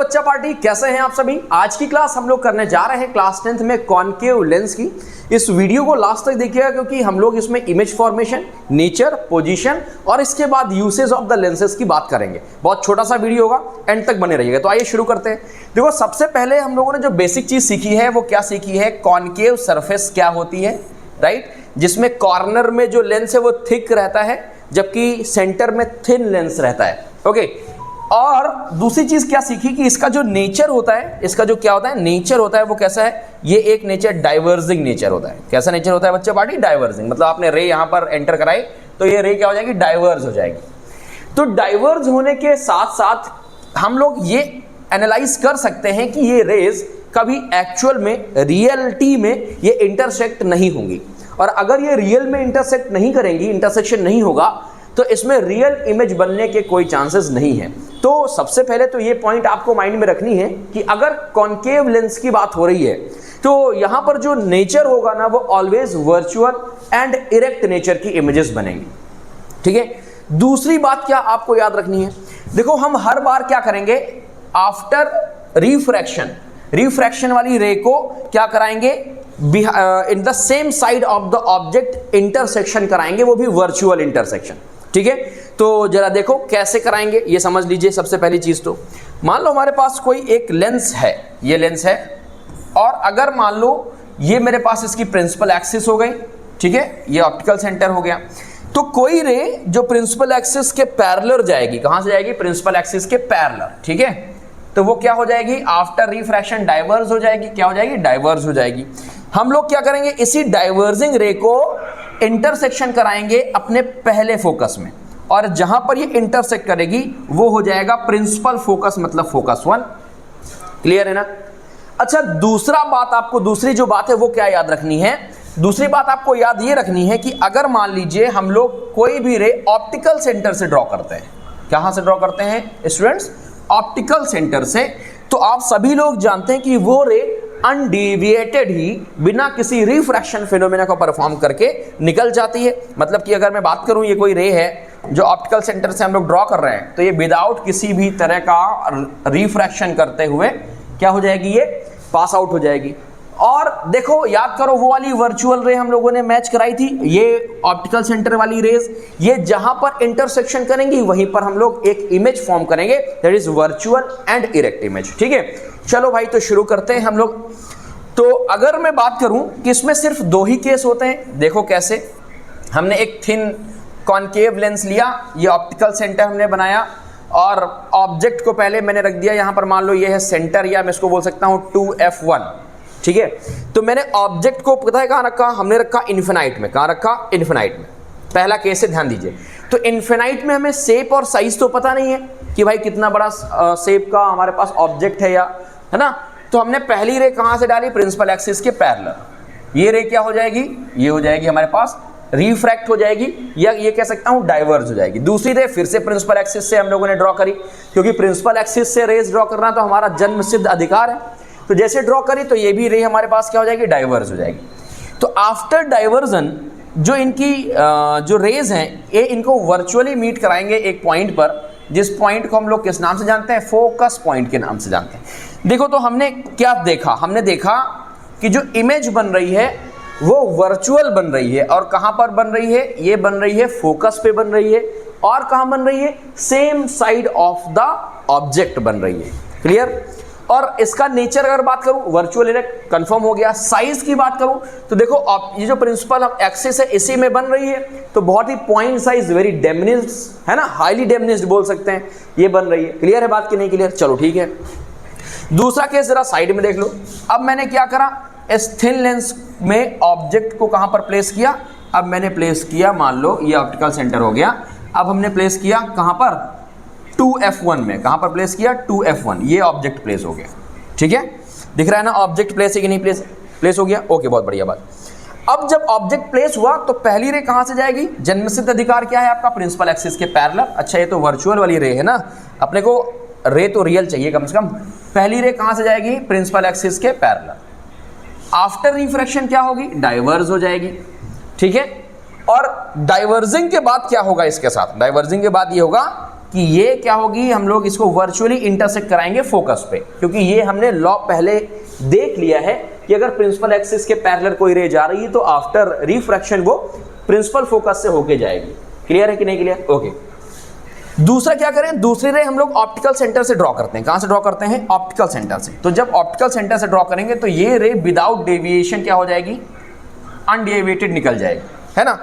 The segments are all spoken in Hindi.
बच्चा पार्टी, कैसे हैं आप सभी। आज की क्लास हम लोग करने जा रहे हैं क्लास 10th में कॉनकेव लेंस की। इस वीडियो को लास्ट तक देखिएगा क्योंकि हम लोग इसमें इमेज फॉर्मेशन, नेचर, पोजीशन और इसके बाद यूसेज ऑफ द लेंसेज की बात करेंगे। बहुत छोटा सा वीडियो होगा, एंड तक बने रहिएगा। तो आइए शुरू करते हैं। देखो, सबसे पहले हम लोगों ने जो बेसिक चीज सीखी है वो क्या सीखी है, कॉनकेव सरफेस क्या होती है, राइट, जिसमें कॉर्नर में जो लेंस है वो थिक रहता है जबकि सेंटर में थिन लेंस रहता है। ओके, और दूसरी चीज क्या सीखी कि इसका जो नेचर होता है, इसका जो क्या होता है नेचर होता है वो कैसा है, ये एक नेचर डाइवर्जिंग नेचर होता है। कैसा नेचर होता है बच्चे पार्टी, डाइवर्जिंग। मतलब आपने रे यहां पर एंटर कराई तो ये रे क्या हो जाएगी, डाइवर्ज हो जाएगी। तो डाइवर्ज होने के साथ साथ हम लोग ये एनालाइज कर सकते हैं कि ये रेज कभी एक्चुअल में, रियलिटी में ये इंटरसेक्ट नहीं होंगी। और अगर ये रियल में इंटरसेक्ट नहीं करेंगी, इंटरसेक्शन नहीं होगा, तो इसमें रियल इमेज बनने के कोई चांसेस नहीं है। तो सबसे पहले तो ये पॉइंट आपको माइंड में रखनी है कि अगर कॉनकेव लेंस की बात हो रही है तो यहां पर जो नेचर होगा ना वो always virtual and erect nature की इमेजेस बनेंगी। ठीक है, दूसरी बात क्या आपको याद रखनी है, देखो हम हर बार क्या करेंगे, आफ्टर रिफ्रैक्शन वाली रे को क्या कराएंगे, in the same side of the object intersection कराएंगे, वो भी वर्चुअल इंटरसेक्शन। ठीक है, तो जरा देखो कैसे कराएंगे, ये समझ लीजिए। सबसे पहली चीज तो मान लो हमारे पास कोई एक लेंस है, ये लेंस है, और अगर मान लो ये मेरे पास इसकी प्रिंसिपल एक्सिस हो गई, ठीक है, ये ऑप्टिकल सेंटर हो गया, तो कोई रे जो प्रिंसिपल एक्सिस के पैरेलल जाएगी, कहां से जाएगी, प्रिंसिपल एक्सिस के पैरेलल। ठीक है, तो वो क्या हो जाएगी, आफ्टर रिफ्रैक्शन डाइवर्ज हो जाएगी। क्या हो जाएगी, डाइवर्ज हो जाएगी। हम लोग क्या करेंगे, इसी डाइवर्जिंग रे को इंटरसेक्शन कराएंगे अपने पहले फोकस में, और जहां पर ये इंटरसेक्ट करेगी वो हो जाएगा प्रिंसिपल फोकस, मतलब फोकस 1। क्लियर है ना। अच्छा, दूसरा बात आपको, दूसरी जो बात है वो क्या याद रखनी है, दूसरी बात आपको याद ये रखनी है कि अगर मान लीजिए हम लोग कोई भी रे ऑप्टिकल सेंटर से ड्रॉ करते हैं, कहां से ड्रॉ करते हैं स्टूडेंट्स, ऑप्टिकल सेंटर से, तो आप सभी लोग जानते हैं कि वो रे अनडेविएटेड ही बिना किसी रिफ्रैक्शन फिनोमेना को परफॉर्म करके निकल जाती है। मतलब कि अगर मैं बात करूं, ये कोई रे है जो ऑप्टिकल सेंटर से हम लोग ड्रॉ कर रहे हैं, तो ये विदाउट किसी भी तरह का रिफ्रैक्शन करते हुए क्या हो जाएगी, ये पास आउट हो जाएगी। और देखो, याद करो वो वाली वर्चुअल रे हम लोगों ने मैच कराई थी, ये ऑप्टिकल सेंटर वाली रेज, ये जहां पर इंटरसेक्शन करेंगी वहीं पर हम लोग एक इमेज फॉर्म करेंगे, that is virtual and erect image. ठीक है, चलो भाई तो शुरू करते हैं हम लोग। तो अगर मैं बात करूं कि इसमें सिर्फ दो ही केस होते हैं, देखो कैसे, हमने एक थिन कॉनकेव लेंस लिया, ये ऑप्टिकल सेंटर हमने बनाया, और ऑब्जेक्ट को पहले मैंने रख दिया यहां पर, मान लो ये है सेंटर, या मैं इसको बोल सकता हूं 2f1। ठीक है, तो मैंने ऑब्जेक्ट को पता है कहां रखा, हमने रखा इन्फिनाइट में। कहां रखा, इन्फिनाइट में। पहला केस है, ध्यान दीजिए। तो इन्फिनाइट में हमें शेप और साइज तो पता नहीं है कि भाई कितना बड़ा शेप का हमारे पास ऑब्जेक्ट है, या है ना, तो हमने पहली रे कहां से डाली, प्रिंसिपल एक्सिस के पैरेलल। ये रे क्या हो जाएगी, ये हो जाएगी हमारे पास रिफ्रैक्ट हो जाएगी, या ये कह सकता हूं डाइवर्ज हो जाएगी। दूसरी रे फिर से प्रिंसिपल एक्सिस से हम लोगों ने ड्रॉ करी, क्योंकि प्रिंसिपल एक्सिस से रेज ड्रॉ करना तो हमारा जन्म सिद्ध अधिकार है। तो जैसे ड्रॉ करी तो ये भी रे हमारे पास क्या हो जाएगी, डाइवर्ज हो जाएगी। तो आफ्टर डाइवर्जन जो इनकी जो रेज हैं, ये इनको वर्चुअली मीट कराएंगे एक पॉइंट पर, जिस पॉइंट को हम लोग किस नाम से जानते हैं, फोकस पॉइंट के नाम से जानते हैं। देखो, तो हमने क्या देखा, हमने देखा कि जो इमेज बन रही है वो वर्चुअल बन रही है, और कहां पर बन रही है, ये बन रही है फोकस पे बन रही है, और कहां बन रही है, same side of the object बन रही है। क्लियर। और इसका नेचर अगर बात करूं, वर्चुअल इरेक्ट कंफर्म हो गया। साइज की बात करूं तो देखो, ये जो प्रिंसिपल एक्सिस है इसी में बन रही है, तो बहुत ही पॉइंट साइज, वेरी डेमिनिज्ड है ना, हाईली डेमिनिज्ड बोल सकते हैं, ये बन रही है। क्लियर है बात कि नहीं क्लियर, चलो ठीक है। दूसरा केस जरा साइड में देख लो। अब मैंने क्या करा, इस थिन लेंस में ऑब्जेक्ट को कहां पर प्लेस किया, अब मैंने प्लेस किया, मान लो ये ऑप्टिकल सेंटर हो गया, अब हमने प्लेस किया कहां पर, 2f1 में। कहां पर प्लेस किया, 2f1, ये ऑब्जेक्ट प्लेस हो गया। ठीक है, दिख रहा है ना ऑब्जेक्ट प्लेस है कि नहीं, प्लेस हो गया। ओके, बहुत बढ़िया बात। अब जब ऑब्जेक्ट प्लेस हुआ तो पहली रे कहां से जाएगी, जन्मसिद्ध अधिकार क्या है आपका, प्रिंसिपल एक्सिस के पैरेलल। अच्छा, ये तो वर्चुअल वाली रे है ना, अपने को रे तो रियल चाहिए कम से कम। पहली रे कहां से जाएगी, प्रिंसिपल एक्सिस के पैरेलल। आफ्टर रिफ्रैक्शन क्या होगी, डाइवर्ज हो जाएगी। ठीक है, और डाइवर्जिंग के बाद क्या होगा इसके साथ, डाइवर्जिंग के बाद ये होगा कि ये क्या होगी, हम लोग इसको वर्चुअली इंटरसेक्ट कराएंगे फोकस पे, क्योंकि ये हमने लॉ पहले देख लिया है कि अगर प्रिंसिपल एक्सिस के पैरेलल कोई रे जा रही है तो आफ्टर रिफ्रैक्शन वो प्रिंसिपल फोकस से होके जाएगी। क्लियर है कि नहीं क्लियर? ओके। दूसरा क्या करें, दूसरी रे हम लोग ऑप्टिकल सेंटर से ड्रॉ करते हैं। कहां से ड्रॉ करते हैं? ऑप्टिकल सेंटर से। तो जब ऑप्टिकल सेंटर से ड्रॉ करेंगे तो ये रे विदाउट डेविएशन क्या हो जाएगी, अनडेविएटेड निकल जाएगी, है ना।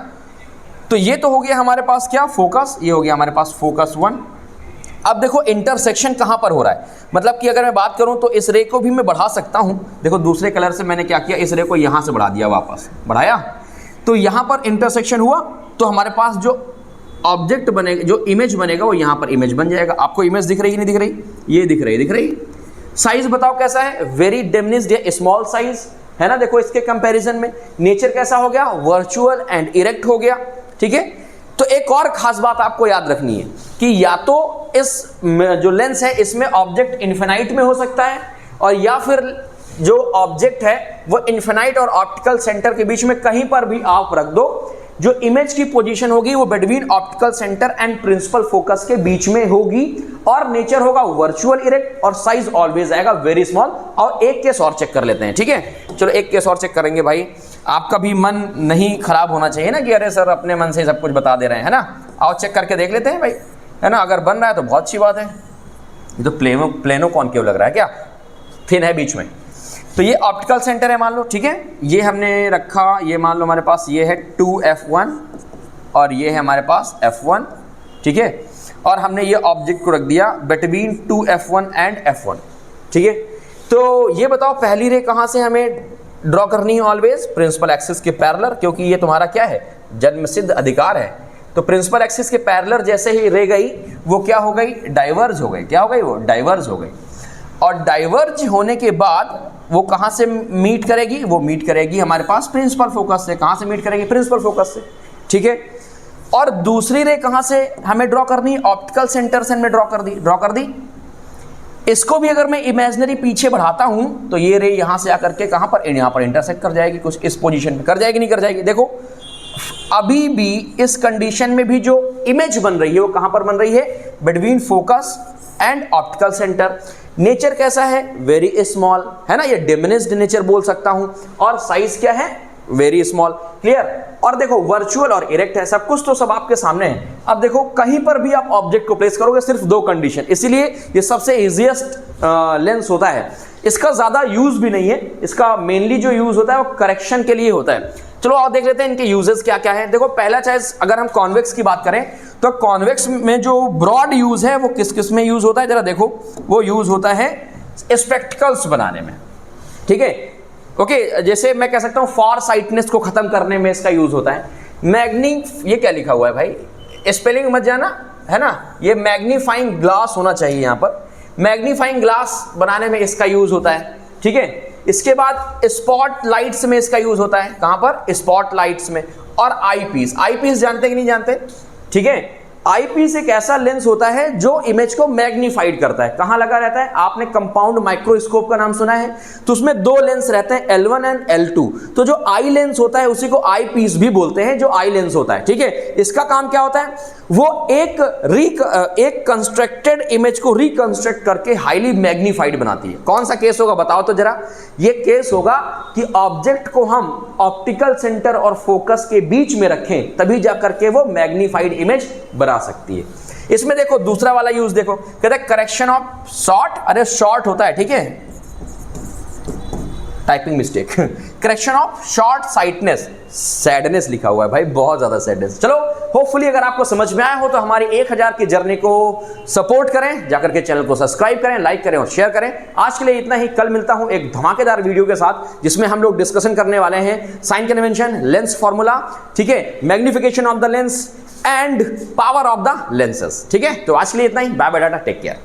तो ये तो हो गया हमारे पास क्या, फोकस, ये हो गया हमारे पास फोकस 1। अब देखो इंटरसेक्शन कहां पर हो रहा है, मतलब कि अगर मैं बात करूं तो इस रे को भी मैं बढ़ा सकता हूं। देखो दूसरे कलर से मैंने क्या किया, इस रे को यहां से बढ़ा दिया, वापस बढ़ाया, तो यहां पर इंटरसेक्शन हुआ, तो हमारे पास जो ऑब्जेक्ट बनेगा, जो इमेज बनेगा, वो यहां पर इमेज बन जाएगा। आपको इमेज दिख रही है, नहीं दिख रही? ये दिख रही, दिख रही। साइज बताओ कैसा है, वेरी डिमिनिश्ड या स्मॉल साइज, है ना। देखो इसके कंपैरिजन में नेचर कैसा हो गया, वर्चुअल एंड इरेक्ट हो गया, ठीक है। तो एक और खास बात आपको याद रखनी है कि या तो इस जो लेंस है इसमें ऑब्जेक्ट इन्फिनाइट में हो सकता है, और या फिर जो ऑब्जेक्ट है वो इन्फिनाइट और ऑप्टिकल सेंटर के बीच में कहीं पर भी आप रख दो, जो इमेज की पोजीशन होगी वो between optical centre and principal focus के बीच में होगी, और नेचर होगा वर्चुअल इरेक्ट, और साइज ऑलवेज आएगा वेरी स्मॉल। और एक केस और चेक कर लेते हैं, ठीक है। चलो एक केस और चेक करेंगे भाई, आपका भी मन नहीं खराब होना चाहिए ना कि अरे सर अपने मन से सब कुछ बता दे रहे हैं, है ना। आओ चेक करके देख लेते हैं भाई, है ना। अगर बन रहा है तो बहुत अच्छी बात है। ये तो प्लेनो कॉनकेव लग रहा है क्या, थिन है बीच में। तो ये ऑप्टिकल सेंटर है मान लो, ठीक है। ये हमने रखा, ये मान लो हमारे पास ये है 2f1 और ये है हमारे पास f1, ठीक है। और हमने ये ऑब्जेक्ट को रख दिया बिटवीन 2f1 एंड f1, ठीक है। तो ये बताओ पहली रे कहाँ से हमें ड्रॉ करनी है, ऑलवेज प्रिंसिपल एक्सिस के पैरेलल, क्योंकि ये तुम्हारा क्या है, जन्मसिद्ध अधिकार है। तो प्रिंसिपल एक्सिस के पैरेलल जैसे ही रे गई वो क्या हो गई, डाइवर्ज हो गई। क्या हो गई, वो डाइवर्ज हो गई। और डाइवर्ज होने के बाद वो कहाँ से मीट करेगी, वो मीट करेगी हमारे पास प्रिंसिपल फोकस से। कहाँ से मीट करेगी, प्रिंसिपल फोकस से, ठीक है। और दूसरी रे कहाँ से हमें ड्रॉ करनी, ऑप्टिकल सेंटर से हमने ड्रॉ कर दी। इसको भी अगर मैं इमेजिनरी पीछे बढ़ाता हूं तो ये रे यहां से आकर के कहां पर, यहां पर इंटरसेक्ट कर जाएगी, कुछ इस पोजीशन पे कर जाएगी, नहीं कर जाएगी। देखो अभी भी इस कंडीशन में भी जो इमेज बन रही है वो कहां पर बन रही है, between focus and optical centre. Nature कैसा है, वेरी स्मॉल, है ना, ये डिमिनिश्ड नेचर बोल सकता हूं, और साइज क्या है, वेरी स्मॉल। क्लियर। और देखो वर्चुअल और इरेक्ट है, सब कुछ तो सब आपके सामने है। अब देखो कहीं पर भी आप ऑब्जेक्ट को प्लेस करोगे, सिर्फ दो कंडीशन, इसीलिए ये सबसे इजीएस्ट लेंस होता है। इसका ज्यादा यूज भी नहीं है, इसका मेनली जो यूज होता है वो करेक्शन के लिए होता है। चलो और देख लेते हैं इनके यूजेस क्या क्या है। देखो पहला चॉइस, अगर हम कॉन्वेक्स की बात करें तो कॉन्वेक्स में जो ब्रॉड यूज है वो किस किस में यूज होता है, जरा देखो। वो यूज होता है स्पेक्टिकल्स बनाने में, ठीक है। ओके, जैसे मैं कह सकता हूं फॉर साइटनेस को खत्म करने में इसका यूज होता है। ये क्या लिखा हुआ है भाई, स्पेलिंग मत जाना, है ना। ये मैग्नीफाइंग ग्लास होना चाहिए, यहाँ पर मैग्नीफाइंग ग्लास बनाने में इसका यूज होता है, ठीक है। इसके बाद स्पॉट लाइट्स में इसका यूज होता है, कहां पर, स्पॉट लाइट्स में। और आईपीस जानते कि नहीं जानते, ठीक है। आईपीस एक ऐसा लेंस होता है जो इमेज को मैग्नीफाइड करता है। कहां लगा रहता है, आपने कंपाउंड माइक्रोस्कोप का नाम सुना है, तो उसमें दो लेंस रहते हैं, L1 एंड L2। तो जो आई लेंस होता है उसी को आई पीस भी बोलते हैं, जो आई लेंस होता है, ठीक है। इसका काम क्या होता है, वो एक कंस्ट्रक्टेड इमेज को रिकंस्ट्रक्ट करके हाईली मैग्नीफाइड बनाती है। कौन सा केस होगा बताओ तो जरा। ये केस होगा कि ऑब्जेक्ट को हम ऑप्टिकल सेंटर और फोकस के बीच में रखें, तभी जाकर के वो मैग्नीफाइड इमेज बना सकती है। इसमें देखो दूसरा वाला यूज देखो, कहते हैं करेक्शन ऑफ शॉर्ट, अरे शॉर्ट होता है, ठीक है, typing mistake. Correction of short sightedness, sadness लिखा हुआ है भाई, बहुत ज्यादा सैडनेस। चलो होपफुली अगर आपको समझ में आया हो तो हमारी 1000 की जर्नी को सपोर्ट करें, जाकर के चैनल को सब्सक्राइब करें, लाइक करें और शेयर करें। आज के लिए इतना ही, कल मिलता हूं एक धमाकेदार वीडियो के साथ जिसमें हम लोग डिस्कशन करने वाले हैं साइन कन्वेंशन, लेंस फॉर्मूला, ठीक है, magnification of the lens and power of the lenses, ठीक है। तो आज के लिए इतना ही, bye bye ta-ta, take care.